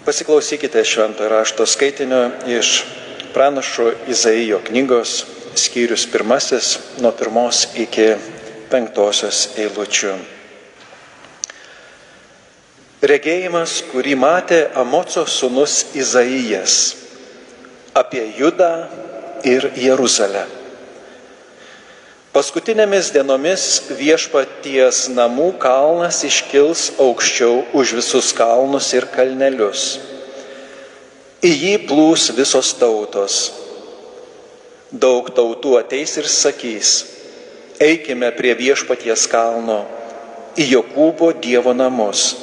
Pasiklausykite šventojo rašto skaitinio iš pranašo Izaijo knygos, skyrius 1 nuo 1 iki 5 eilučių. Regėjimas, kurį matė Amoco sūnus Izaijas apie Judą ir Jeruzalę. Paskutinėmis dienomis Viešpaties namų kalnas iškils aukščiau už visus kalnus ir kalnelius. Į jį plūs visos tautos. Daug tautų ateis ir sakys: eikime prie Viešpaties kalno, į Jokūbo Dievo namus,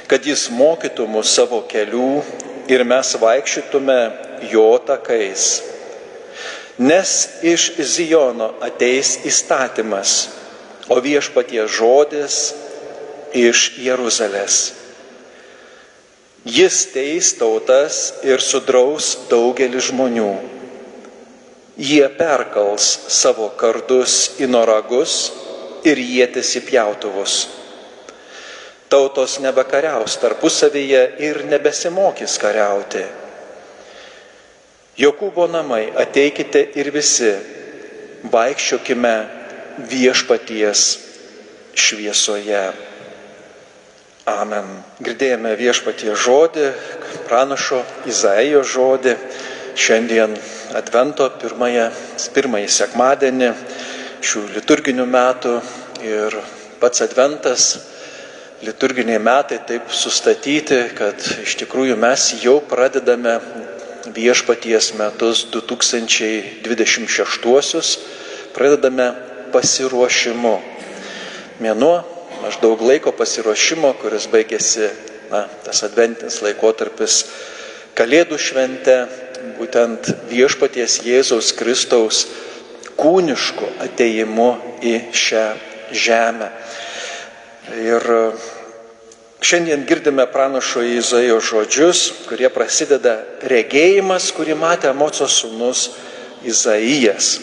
kad jis mokytų mus savo kelių ir mes vaikščiotume jo takais. Nes iš Zijono ateis įstatymas, o Viešpaties žodis iš Jeruzalės. Jis teis tautas ir sudraus daugelį žmonių. Jie perkals savo kardus į noragus ir ietis į pjautuvus. Tautos nebekariaus tarpusavyje ir nebesimokys kariauti. Jokūbo namai, ateikite ir visi, vaikščiokime Viešpaties šviesoje. Amen. Girdėjome Viešpaties žodį, pranašo Izaijo žodį. Šiandien Advento pirmąjį sekmadienį šių liturginių metų ir pats Adventas, liturginiai metai taip sustatyti, kad iš tikrųjų mes jau pradedame Viešpaties metus 2026, pradedame pasiruošimu. Mėnuo, maždaug laiko pasiruošimo, kuris baigėsi, tas adventinis laikotarpis, Kalėdų švente, būtent Viešpaties Jėzaus Kristaus kūnišku atėjimu į šią žemę. Ir šiandien girdime pranašo Izaijo žodžius, kurie prasideda regėjimas, kurį matė Amoco sūnus Izaijas.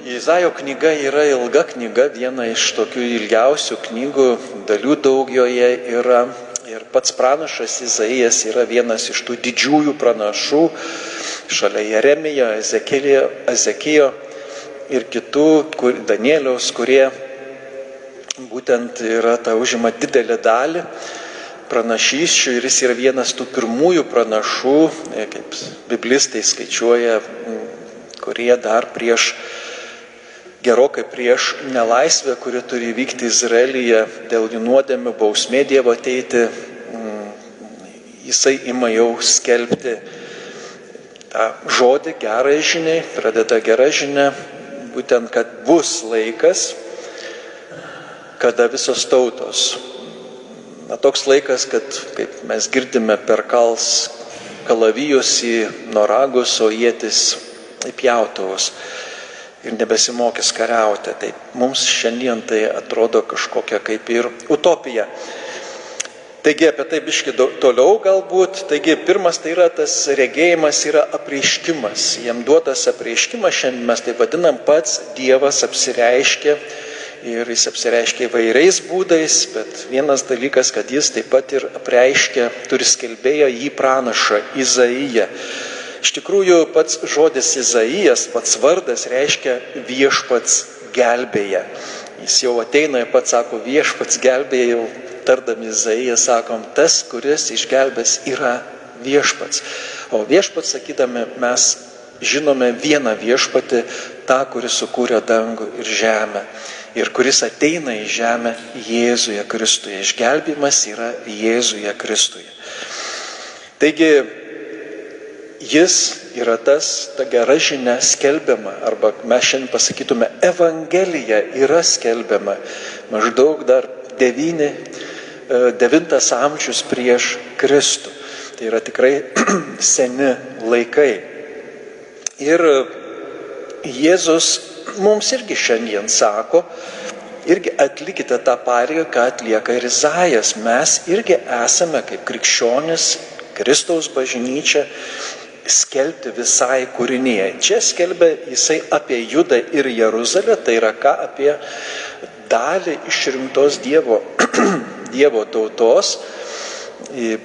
Izaijo knyga yra ilga knyga, viena iš tokių ilgiausių knygų, dalių daug joje yra. Ir pats pranašas Izaijas yra vienas iš tų didžiųjų pranašų, šalia Jeremijo, Ezekijo ir kitų, Danieliaus, kurie būtent užima didelę dalį pranašysčių ir jis yra vienas tų pirmųjų pranašų, kaip biblistai skaičiuoja, kurie dar gerokai prieš nelaisvę, kuri turi vykti Izraelyje dėl jų nuodėmių, bausmė Dievo ateiti, jisai ima jau skelbti tą žodį, gerą žinią, pradeda gerą žinią, būtent, kad bus laikas, kada visos tautos. Toks laikas, kad, kaip mes girdime, perkals kalavijus į noragus, o ietis į pjautuvus ir nebesimokys kariauti. Tai mums šiandien tai atrodo kažkokia kaip ir utopija. Taigi apie tai biškį toliau galbūt. Taigi pirmas tai yra tas regėjimas, yra apreiškimas. Jam duotas apreiškimas, šiandien mes tai vadinam, pats Dievas apsireiškia. Ir jis apsireiškia įvairiais būdais, bet vienas dalykas, kad jis taip pat ir apreiškia, turi skelbėją jį pranašą Izaiją. Iš tikrųjų, pats žodis Izaijas, pats vardas reiškia viešpats gelbėja. Jis jau ateina ir pats sako viešpats gelbėja, jau tardami Izaiją sakom, tas, kuris išgelbės, yra viešpats. O viešpats, sakydami, mes žinome vieną viešpatį, tą, kuris sukūrė dangų ir žemę. Ir kuris ateina į žemę Jėzuje Kristuje. Išgelbėjimas yra Jėzuje Kristuje. Taigi, jis yra ta gera žinia skelbiama, arba mes šiandien pasakytume, Evangelija yra skelbiama maždaug dar 9 amžius prieš Kristų. Tai yra tikrai seni laikai. Ir Jėzus mums irgi šiandien sako, irgi atlikite tą pareigą, ką atlieka ir Izaijas. Mes irgi esame kaip krikščionis, Kristaus bažnyčia, skelbti visai kūrinijai. Čia skelbia jisai apie Judą ir Jeruzalę, tai yra ką apie dalį išrinktos Dievo tautos,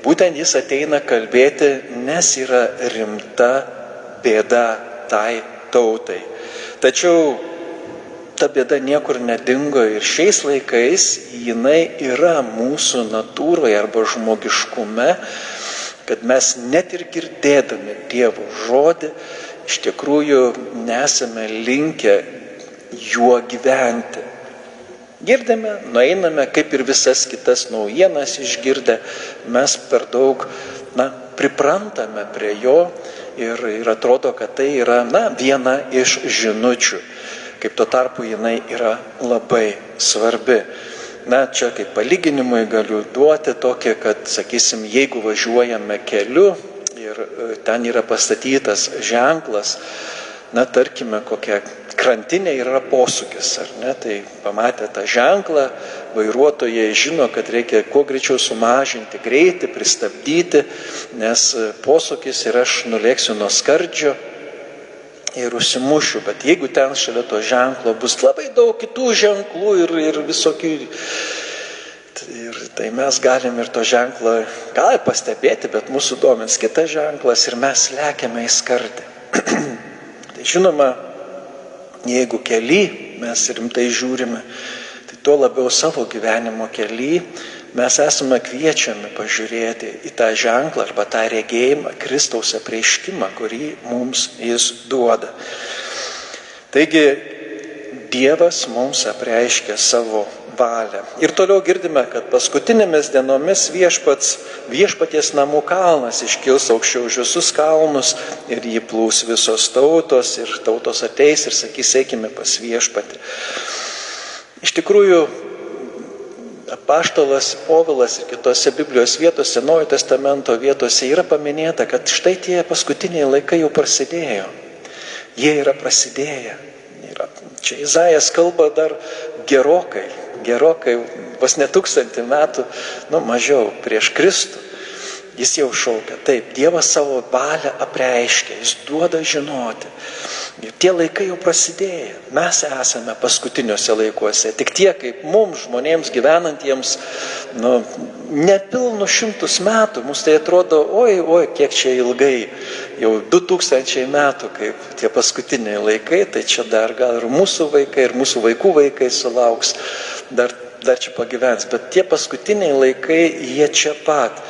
būtent jis ateina kalbėti, nes yra rimta bėda tai tautai. Tačiau ta bėda niekur nedingo ir šiais laikais jinai yra mūsų natūroje arba žmogiškume, kad mes net ir girdėdami Dievo žodį, iš tikrųjų nesame linkę juo gyventi. Girdime, nueiname, kaip ir visas kitas naujienas išgirdę, mes per daug priprantame prie jo ir atrodo, kad tai yra viena iš žinučių. Kaip tuo tarpu jinai yra labai svarbi. Čia kaip palyginimui galiu duoti tokį, kad, sakysim, jeigu važiuojame keliu ir ten yra pastatytas ženklas, tarkime, kokia krantinė yra posūkis, ar ne, tai pamatę tą ženklą, vairuotojai žino, kad reikia kuo greičiau sumažinti greitį, pristabdyti, nes posūkis ir aš nulėksiu nuo skardžio ir užsimušiu, bet jeigu ten šalia to ženklo bus labai daug kitų ženklų ir visokių, tai mes galim ir to ženklo gal pastebėti, bet mūsų domins kitas ženklas ir mes lekiame į skardį. Tai žinoma, jeigu kely mes rimtai žiūrime, tai tuo labiau savo gyvenimo kely mes esame kviečiami pažiūrėti į tą ženklą arba tą regėjimą, Kristaus apreiškimą, kurį mums jis duoda. Taigi, Dievas mums apreiškia savo valią. Ir toliau girdime, kad paskutinėmis dienomis viešpaties namų kalnas iškils aukščiau už visus kalnus ir jį plūs visos tautos ir tautos ateis ir sakys, eikime pas viešpatį. Iš tikrųjų, apaštalas Povilas ir kitose Biblijos vietose, Naujojo testamento vietose yra paminėta, kad štai tie paskutiniai laikai jau prasidėjo. Jie yra prasidėję. Čia Izaijas kalba dar gerokai, vos ne 1000 metų, mažiau prieš Kristų. Jis jau šaukia. Taip, Dievas savo valią apreiškia, jis duoda žinoti. Ir tie laikai jau prasidėjo. Mes esame paskutiniuose laikuose. Tik tiek, kaip mums, žmonėms gyvenantiems, nepilnų 100 metų, mums tai atrodo, oi, kiek čia ilgai, jau 2000 metų, kaip tie paskutiniai laikai, tai čia dar gal ir mūsų vaikai, ir mūsų vaikų vaikai sulauks, dar čia pagyvens. Bet tie paskutiniai laikai, jie čia pat.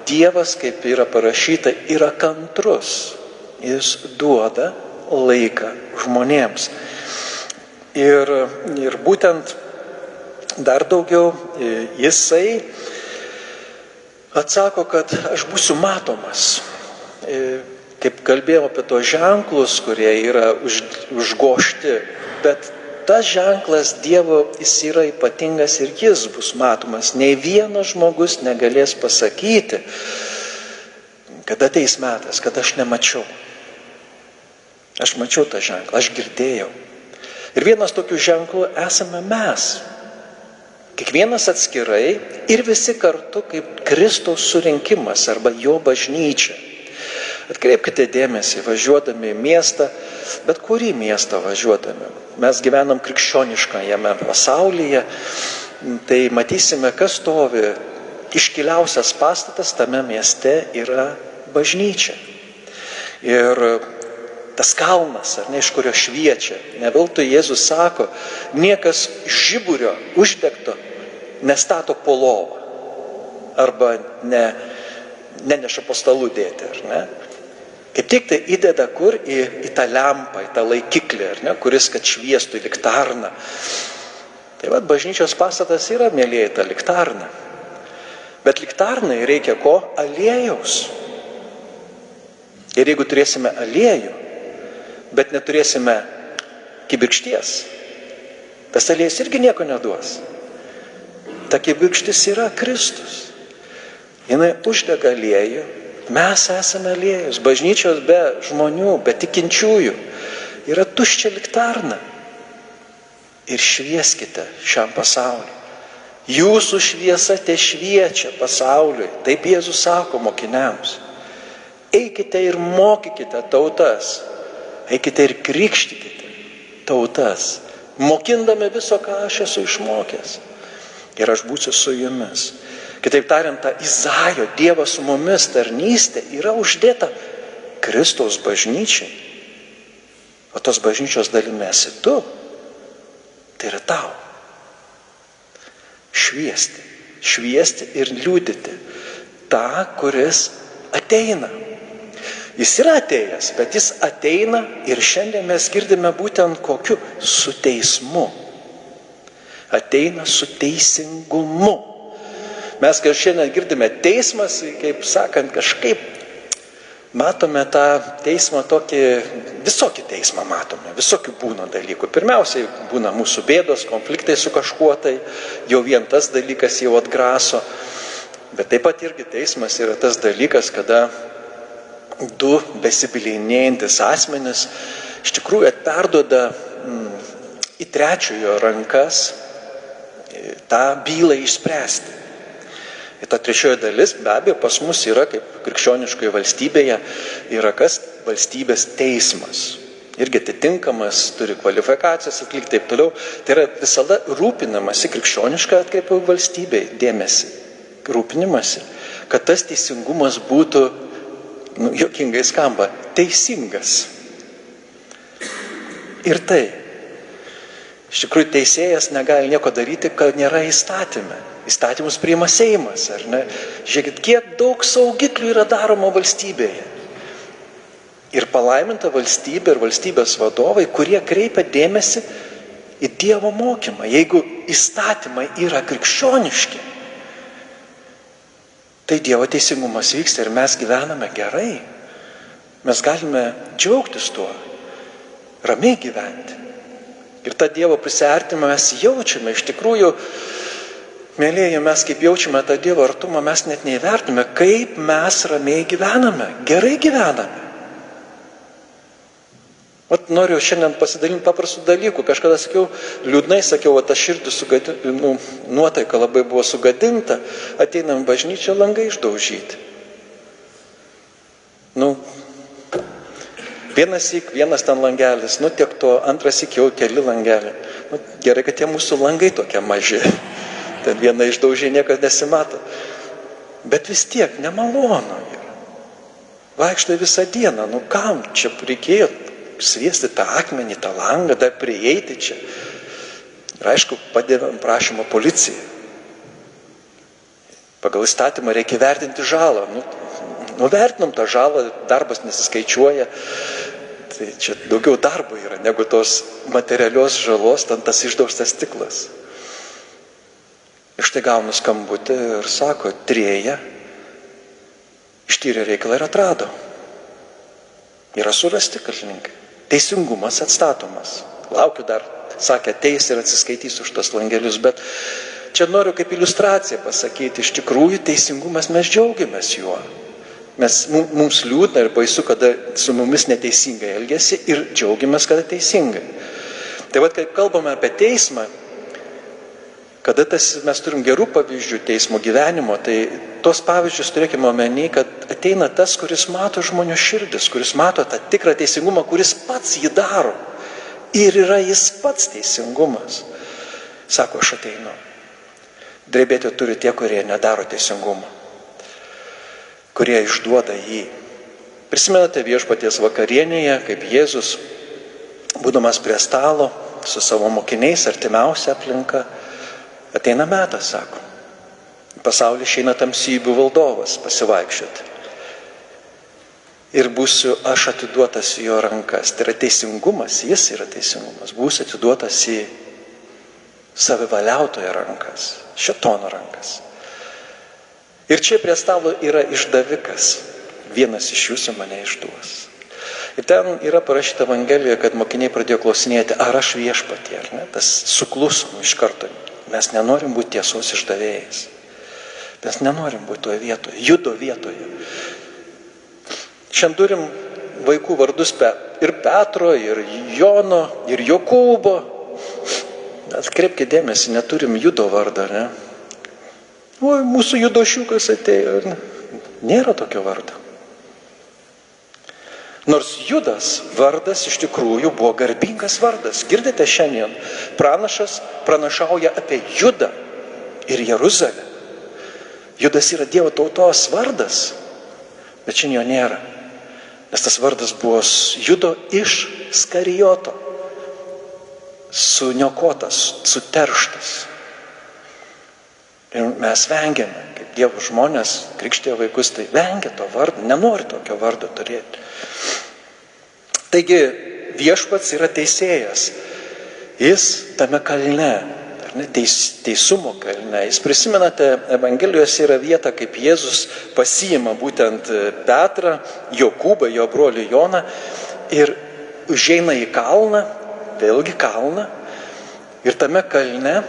Dievas, kaip yra parašyta, yra kantrus. Jis duoda laiką žmonėms. Ir būtent dar daugiau jisai atsako, kad aš būsiu matomas. Kaip kalbėjau apie tos ženklus, kurie yra užgožti, bet tas ženklas Dievo, jis yra ypatingas ir jis bus matomas. Nei vienas žmogus negalės pasakyti, kad ateis metas, kad aš nemačiau. Aš mačiau tą ženklą, aš girdėjau. Ir vienas tokių ženklų esame mes. Kiekvienas atskirai ir visi kartu kaip Kristaus surinkimas arba jo bažnyčia. Atkreipkite dėmesį, važiuodami į miestą, bet kurį miestą važiuodami. Mes gyvenam krikščioniškajame pasaulyje, tai matysime, kas stovi. Iškiliausias pastatas tame mieste yra bažnyčia. Ir tas kalnas, ar ne, iš kurio šviečia. Ne veltui Jėzus sako, niekas žiburio uždegto nestato po lovą. Arba neneša po stalų dėti, ar ne? Kaip tik tai įdeda kur į tą lempą, į tą laikiklį, ar ne, kuris kad šviestų į liktarną. Tai bažnyčios pastatas yra, mėlieji, ta liktarna. Bet liktarnai reikia ko? Aliejaus. Ir jeigu turėsime aliejų, bet neturėsime kibirkšties, tas aliejus irgi nieko neduos. Ta kibirkštis yra Kristus. Jinai uždega aliejų. Mes esame aliejus. Bažnyčios be žmonių, be tikinčiųjų yra tuščia liktarna. Ir švieskite šiam pasauliu. Jūsų šviesa te šviečia pasauliui. Taip Jėzus sako mokiniams. Eikite ir mokykite tautas. Eikite ir krikštykite tautas. Mokindami viso, ką aš esu išmokęs. Ir aš būsiu su jumis Kitaip tariant, ta Izaijo Dievo su mumis tarnystė yra uždėta Kristaus bažnyčiai. O tos bažnyčios dalimi esi tu. Tai yra tau. Šviesti ir liudyti tą, kuris ateina. Jis yra atėjęs, bet jis ateina ir šiandien mes girdime būtent kokiu? Su teismu. Ateina su teisingumu. Mes, kai šiandien girdime teismas, kaip sakant, kažkaip matome tą teismą visokį teismą matome, visokių būna dalykų. Pirmiausiai būna mūsų bėdos, konfliktai su kažkuo, tai jau vien tas dalykas jau atgraso. Bet taip pat irgi teismas yra tas dalykas, kada du besibylinėjantis asmenys iš tikrųjų perduoda į trečiojo rankas tą bylą išspręsti. Ir ta trečioji dalis be abejo pas mus yra, kaip krikščioniškoje valstybėje, yra kas? Valstybės teismas. Irgi atitinkamas, turi kvalifikacijas atlikti taip toliau. Tai yra visada rūpinamasi krikščioniškai atkreipiau valstybei dėmesį. Rūpinimasi, kad tas teisingumas būtų, juokingai skamba, teisingas. Ir tai, iš tikrųjų teisėjas negali nieko daryti, kad nėra įstatyme. Įstatymus priima Seimas, ar ne? Žiūrėkit, kiek daug saugiklių yra daroma valstybėje. Ir palaiminta valstybė ir valstybės vadovai, kurie kreipia dėmesį į Dievo mokymą. Jeigu įstatymai yra krikščioniški, tai Dievo teisingumas vyksta ir mes gyvename gerai. Mes galime džiaugtis tuo, ramiai gyventi. Ir tą Dievo prisiartimą mes jaučiame. Iš tikrųjų, mėlėjai, mes kaip jaučiame tą Dievo artumą, mes net neįvertume, kaip mes ramiai gyvename, gerai gyvename. Vat noriu šiandien pasidalinti paprastų dalykų. Kažkada sakiau, liūdnai sakiau, ta širdis nuotaika labai buvo sugadinta, ateinam į bažnyčią, langai išdaužyti. Vienas ten langelis, tiek to, antras iki jau keli langeliai. Gerai, kad tie mūsų langai tokie maži. Ten vieną išdaužiai niekas nesimato. Bet vis tiek nemalonu yra. Vaikštai visą dieną, kam čia reikėjo sviesti tą akmenį, tą langą, dar prieiti čia. Ir aišku, padėvėm prašymą policijai. Pagal įstatymą reikia vertinti žalą. Nuvertinom tą žalą, darbas nesiskaičiuoja. Tai čia daugiau darbo yra, negu tos materialios žalos, ten tas išdaužtas stiklas. Ir štai gaunu skambutį ir sako, Trėja ištyrė reikalą ir atrado. Yra surasti kaltininkai. Teisingumas atstatomas. Laukiu dar, sakė, ateis ir atsiskaitys už tos langelius, bet čia noriu kaip iliustraciją pasakyti, iš tikrųjų teisingumas mes džiaugiamės juo. Mums liūdna ir baisu, kada su mumis neteisingai elgiasi ir džiaugiamės, kada teisingai. Tai vat, kai kalbame apie teismą, kada mes turim gerų pavyzdžių teismo gyvenimo, tai tos pavyzdžius turėkime omeny, kad ateina tas, kuris mato žmonių širdis, kuris mato tą tikrą teisingumą, kuris pats jį daro. Ir yra jis pats teisingumas. Sako, aš ateinu. Drebėti turi tie, kurie nedaro teisingumo, kurie išduoda jį. Prisimenate Viešpaties vakarienėje, kaip Jėzus, būdamas prie stalo su savo mokiniais, artimiausia aplinka, ateina metas, sako. Pasaulyje išeina tamsybių valdovas pasivaikščioti. Ir būsiu aš atiduotas į jo rankas. Tai yra teisingumas, jis yra teisingumas. Būsiu atiduotas į savivaliautojo rankas, šėtono rankas. Ir čia prie stalo yra išdavikas. Vienas iš jūsų mane išduos. Ir ten yra parašyta Evangelijoje, kad mokiniai pradėjo klausinėti, ar aš viešpatie, ar ne? Tas suklusom iš karto. Mes nenorim būti tiesos išdavėjais. Mes nenorim būti toje vietoje, judo vietoje. Šiandien turim vaikų vardus ir Petro, ir Jono, ir Jokūbo. Atkreipkite dėmesį, neturim judo vardą, ne? Mūsų judošiukas atėjo, ne? Nėra tokio vardo. Nors Judas vardas iš tikrųjų buvo garbingas vardas. Girdite šiandien, pranašas pranašauja apie Judą ir Jeruzalę. Judas yra Dievo tautos vardas, bet šiandien jo nėra. Nes tas vardas buvo Judo iš Skarijoto, suniokotas, suterštas. Ir mes vengiame, kaip Dievo žmonės, krikštija vaikus, tai vengia to vardo, nenori tokio vardo turėti. Taigi viešpats yra teisėjas. Jis tame kalne, teisumo kalne. Jūs prisimenate, Evangelijos yra vieta, kaip Jėzus pasiima būtent Petrą, Jokūbą, jo brolį Joną ir užeina į kalną, vėlgi kalną, ir tame kalne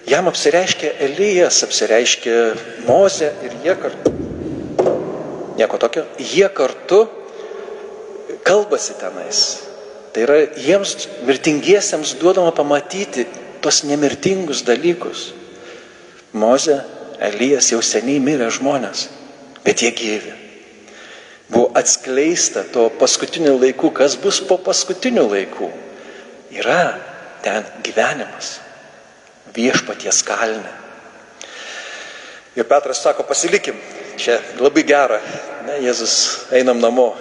jam apsireiškia Elijas, apsireiškia Mozė ir jie kartu kalbasi tenais. Tai yra jiems mirtingiesiems duodama pamatyti tos nemirtingus dalykus. Mozė, Elijas jau seniai mirė žmonės, bet jie gyvi. Buvo atskleista to paskutinių laikų, kas bus po paskutinių laikų. Yra ten gyvenimas, viešpaties kalne. Ir Petras sako, pasilikim, čia labai gera, Jėzus, einam namo.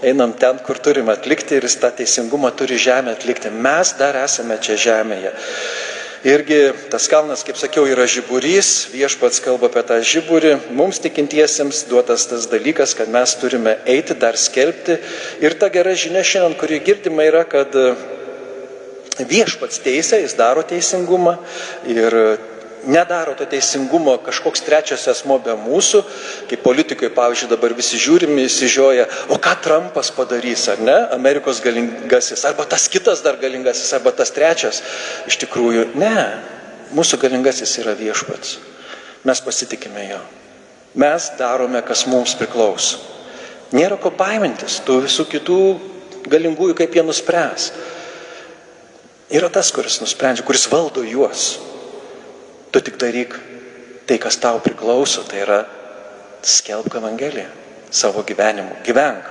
Einam ten, kur turime atlikti ir jis tą teisingumą turi žemę atlikti. Mes dar esame čia žemėje. Irgi tas kalnas, kaip sakiau, yra žiburys, viešpats kalba apie tą žiburį. Mums tikintiesiems duotas tas dalykas, kad mes turime eiti, dar skelbti. Ir ta gera žinia šiandien, kuri girdima, yra, kad viešpats teisia, jis daro teisingumą ir nedaro to teisingumo kažkoks trečias asmo be mūsų, kaip politikai, pavyzdžiui, dabar visi žiūrimi, įsižioja, o ką Trumpas padarys, ar ne, Amerikos galingasis, arba tas kitas dar galingasis, arba tas trečias. Iš tikrųjų, ne, mūsų galingasis yra viešpats. Mes pasitikime jo. Mes darome, kas mums priklauso. Nėra ko baimintis, tų visų kitų galingųjų, kaip jie nuspręs. Yra tas, kuris nusprendžia, kuris valdo juos. Tu tik daryk tai, kas tau priklauso, tai yra skelbk Evangeliją savo gyvenimu. Gyvenk.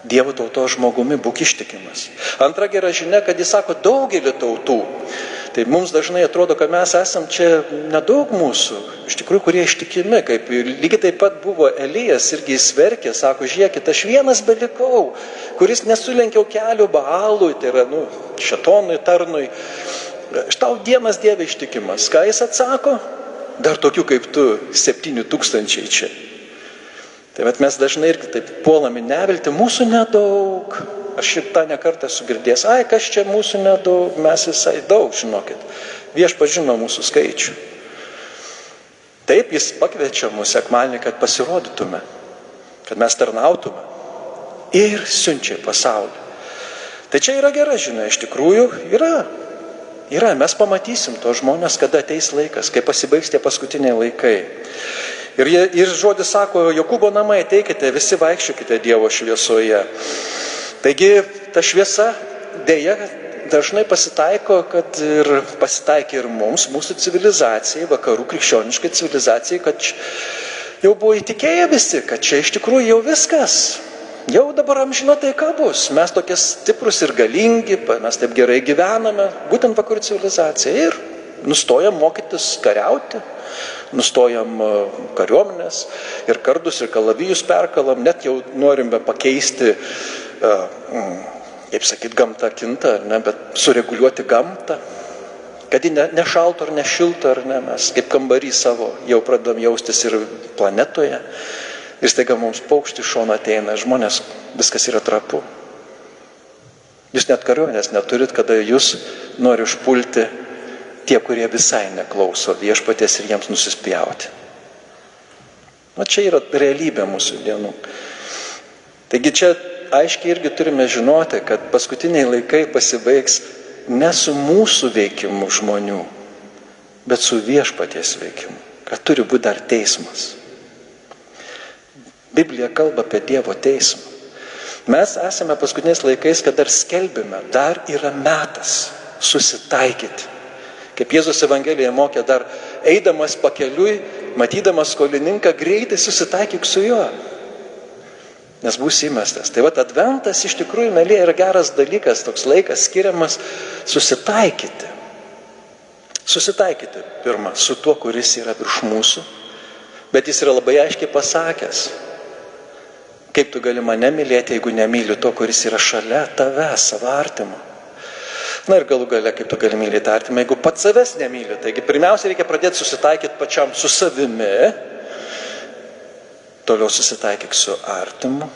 Dievo tautos žmogumi būk ištikimas. Antra gera žinia, kad jis sako daugelį tautų. Tai mums dažnai atrodo, kad mes esam čia nedaug mūsų, iš tikrųjų, kurie ištikimi, kaip lygiai taip pat buvo Elijas, irgi jis verkė, sako, žiūrėkit, aš vienas belikau, kuris nesulenkiau kelių Baalui, tai yra, šetonui, tarnui. Štau dienas Dieve ištikimas. Ką jis atsako? Dar tokių kaip tu, 7,000 čia. Tai mes dažnai irgi taip puolame nevilti, mūsų nedaug. Aš šitą nekartą esu girdėjęs, kas čia mūsų nedaug, mes visai daug, žinokit. Viešpats žino mūsų skaičių. Taip jis pakviečia mus sekmadienį, kad pasirodytume, kad mes tarnautume ir siunčia pasaulį. Tai čia yra gera žinia, iš tikrųjų yra, mes pamatysim to žmonės, kada ateis laikas, kai pasibaigs tie paskutiniai laikai. Ir žodis sako, Jokūbo namai, ateikite, visi vaikščiokite Dievo šviesoje. Taigi ta šviesa dėja dažnai pasitaiko, kad ir pasitaikė ir mums, mūsų civilizacijai, vakarų krikščioniškai civilizacijai, kad jau buvo įtikėję visi, kad čia iš tikrųjų jau viskas. Jau dabar amžina taika bus. Mes tokie stiprus ir galingi, mes taip gerai gyvename, būtent vakarų civilizacija. Ir nustojam mokytis kariauti, nustojam kariuomenės ir kardus ir kalavijus perkalam, net jau norime pakeisti, kaip sakyt, gamta kinta, ar ne, bet sureguliuoti gamtą, kad ji nešaltų ar nešiltų, ar ne, mes kaip kambarį savo jau pradedam jaustis ir planetoje. Ir staiga mums paukšti šoną ateina, žmonės, viskas yra trapu. Jūs net kariuomenės neturit, kada jūs nori užpulti tie, kurie visai neklauso viešpaties ir jiems nusispjauti. Čia yra realybė mūsų dienų. Taigi čia aiškiai irgi turime žinoti, kad paskutiniai laikai pasibaigs ne su mūsų veikimu žmonių, bet su viešpaties veikimu, kad turi būti dar teismas. Biblija kalba apie Dievo teismą. Mes esame paskutiniais laikais, kad dar skelbime, dar yra metas susitaikyti. Kaip Jėzus Evangelijoje mokė, dar eidamas pakeliui, matydamas skolininką, greitai susitaikyk su juo, nes bus įmestas. Tai adventas iš tikrųjų, mėlyje, yra geras dalykas, toks laikas skiriamas susitaikyti. Susitaikyti pirmą su tuo, kuris yra virš mūsų, bet jis yra labai aiškiai pasakęs, kaip tu gali mane mylėti, jeigu nemyli to, kuris yra šalia tave, savo artimo. Na ir galų gale, kaip tu gali mylėti artimą, jeigu pats savęs nemyli. Taigi pirmiausia, reikia pradėti susitaikyti pačiam su savimi, toliau susitaikyk su artimu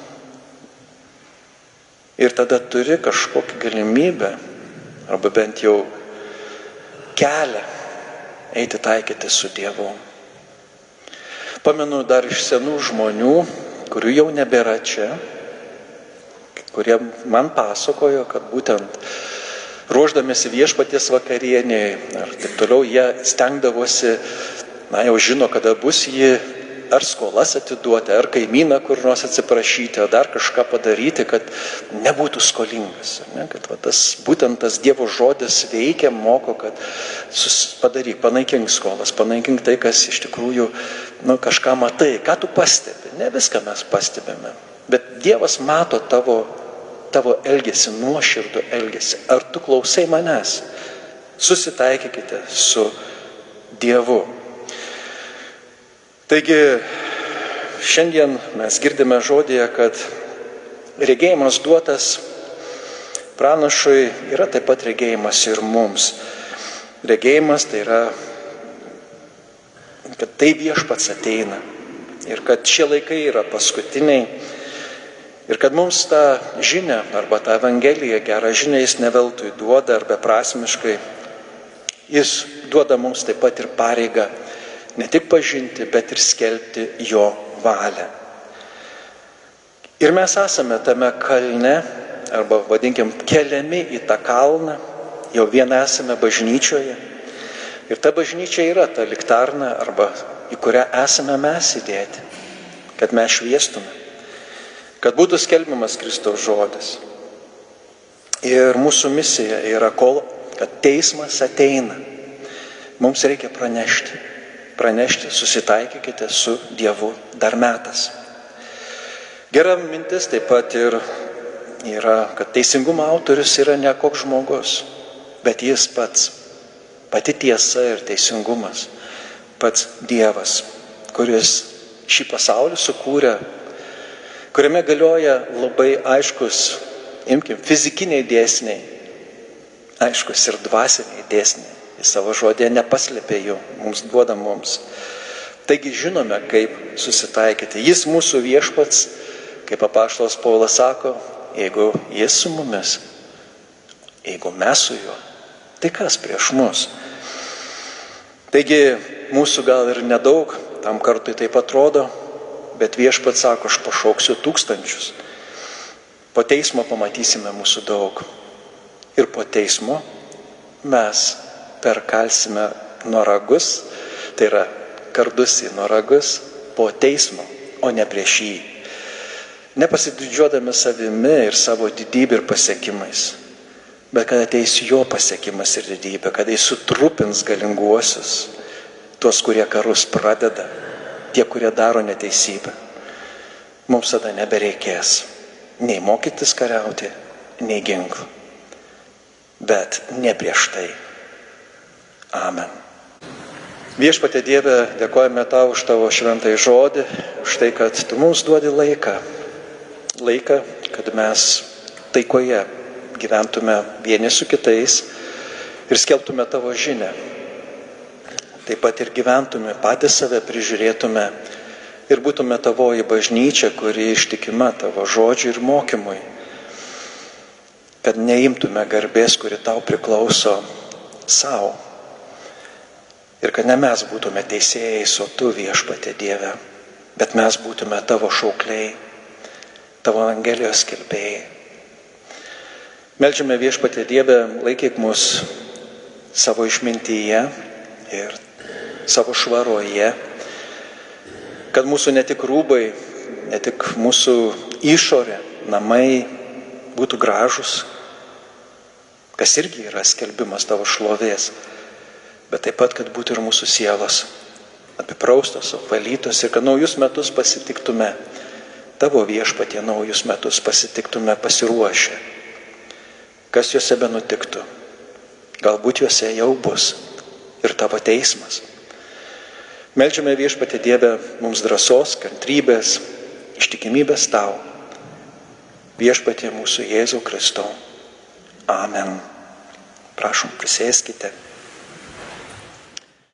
ir tada turi kažkokią galimybę, arba bent jau kelią eiti taikyti su Dievu. Pamenu dar iš senų žmonių, kurių jau nebėra čia, kurie man pasakojo, kad būtent ruošdamėsi viešpaties vakarienėje ar taip toliau, jie stengdavosi, jau žino, kada bus jį ar skolas atiduoti, ar kaimyną kur nors atsiprašyti, ar dar kažką padaryti, kad nebūtų skolingas. Ne? Kad būtent tas Dievo žodis veikia, moko, kad padaryk, panaikink skolas, panaikink tai, kas iš tikrųjų kažką matai, ką tu pastebi. Ne viską mes pastebime, bet Dievas mato tavo elgesį, nuoširdų elgesį. Ar tu klausai manęs? Susitaikykite su Dievu. Taigi, šiandien mes girdime žodėje, kad regėjimas duotas pranašui yra taip pat regėjimas ir mums. Regėjimas tai yra, kad tai viešpats ateina ir kad šie laikai yra paskutiniai ir kad mums tą žinią arba tą evangeliją, gerą žinią jis neveltui duoda ar beprasmiškai. Jis duoda mums taip pat ir pareigą ne tik pažinti, bet ir skelbti jo valią. Ir mes esame tame kalne, arba vadinkim, keliami į tą kalną, jau vien esame bažnyčioje. Ir ta bažnyčia yra ta liktarna, arba į kurią esame mes įdėti, kad mes šviestume, kad būtų skelbiamas Kristaus žodis. Ir mūsų misija yra, kad teismas ateina. Mums reikia pranešti, susitaikykite su Dievu, dar metas. Gera mintis taip pat ir yra, kad teisingumo autorius yra ne koks žmogus, bet jis pats, pati tiesa ir teisingumas, pats Dievas, kuris šį pasaulį sukūrė, kuriame galioja labai aiškus, fizikiniai dėsniai, aiškus ir dvasiniai dėsniai. Jis savo žodėje nepaslėpė jų, mums duoda mums. Taigi žinome, kaip susitaikyti. Jis mūsų viešpats, kaip apaštalas Paulius sako, jeigu jis su mumis, jeigu mes su juo, tai kas prieš mus? Taigi mūsų gal ir nedaug, tam kartui taip atrodo, bet viešpats sako, aš pašauksiu 1000. Po teismo pamatysime mūsų daug. Ir po teismo mes perkalsime noragus, tai yra kardus į noragus po teismo, o ne prieš jį. Nepasididžiuodami savimi ir savo didybę ir pasiekimais, bet kad ateis jo pasiekimas ir didybė, kad jis sutrupins galinguosius, tuos, kurie karus pradeda, tie, kurie daro neteisybę. Mums tada nebereikės nei mokytis kariauti, nei ginklų, bet ne prieš tai. Amen. Viešpatie Dieve, dėkojame tau už tavo šventąjį žodį, už tai, kad tu mums duodi laiką, kad mes taikoje gyventume vieni su kitais ir skelbtume tavo žinią. Taip pat ir gyventume, patys save prižiūrėtume ir būtume tavoji bažnyčia, kuri ištikima tavo žodžiui ir mokymui. Kad neimtume garbės, kuri tau priklauso, savo. Ir kad ne mes būtume teisėjais, o tu, viešpatie Dieve, bet mes būtume tavo šaukliai, tavo evangelijos skelbėjai. Meldžiame, viešpatie Dieve, laikyk mus savo išmintyje ir savo švaroje, kad mūsų ne tik rūbai, ne tik mūsų išorė, namai būtų gražus, kas irgi yra skelbimas tavo šlovės, bet taip pat, kad būtų ir mūsų sielos apipraustos, apvalytos ir kad naujus metus pasitiktume, tavo viešpatie naujus metus pasitiktume pasiruošę. Kas juose benutiktų, galbūt juose jau bus, ir tavo teismas. Meldžiame Viešpatie Dieve mums drąsos, kantrybės, ištikimybės tau. Viešpatie mūsų Jėzau Kristau. Amen. Prašom, prisėskite.